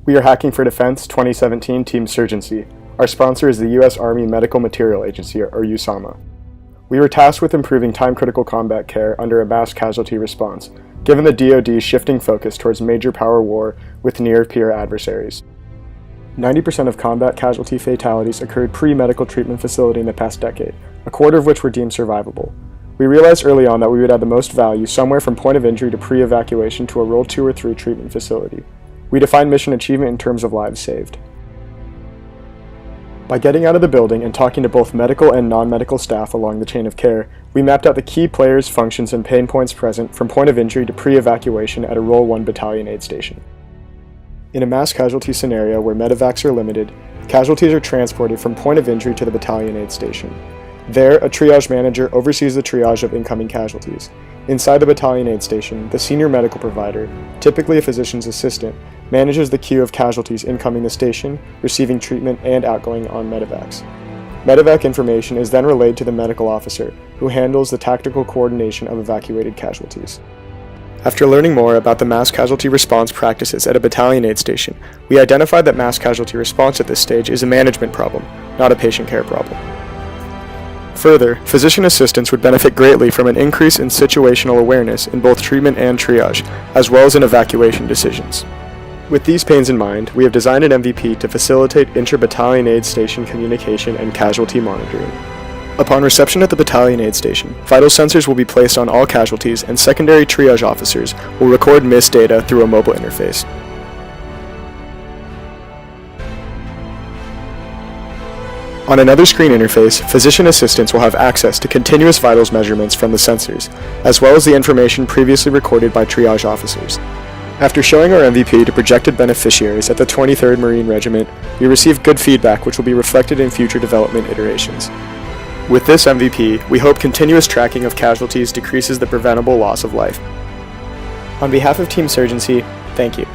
We are Hacking for Defense 2017 Team Surgency. Our sponsor is the U.S. Army Medical Material Agency, or USAMA. We were tasked with improving time-critical combat care under a mass casualty response, given the DoD's shifting focus towards major power war with near-peer adversaries. 90% of combat casualty fatalities occurred pre-medical treatment facility in the past decade, a quarter of which were deemed survivable. We realized early on that we would add the most value somewhere from point of injury to pre-evacuation to a Role 2 or 3 treatment facility. We define mission achievement in terms of lives saved. By getting out of the building and talking to both medical and non-medical staff along the chain of care, we mapped out the key players, functions, and pain points present from point of injury to pre-evacuation at a Role 1 battalion aid station. In a mass casualty scenario where medevacs are limited, casualties are transported from point of injury to the battalion aid station. There, a triage manager oversees the triage of incoming casualties. Inside the battalion aid station, the senior medical provider, typically a physician's assistant, manages the queue of casualties incoming the station, receiving treatment, and outgoing on medevacs. Medevac information is then relayed to the medical officer, who handles the tactical coordination of evacuated casualties. After learning more about the mass casualty response practices at a battalion aid station, we identified that mass casualty response at this stage is a management problem, not a patient care problem. Further, physician assistants would benefit greatly from an increase in situational awareness in both treatment and triage, as well as in evacuation decisions. With these pains in mind, we have designed an MVP to facilitate intra-battalion aid station communication and casualty monitoring. Upon reception at the battalion aid station, vital sensors will be placed on all casualties and secondary triage officers will record missed data through a mobile interface. On another screen interface, physician assistants will have access to continuous vitals measurements from the sensors, as well as the information previously recorded by triage officers. After showing our MVP to projected beneficiaries at the 23rd Marine Regiment, we received good feedback which will be reflected in future development iterations. With this MVP, we hope continuous tracking of casualties decreases the preventable loss of life. On behalf of Team Surgency, thank you.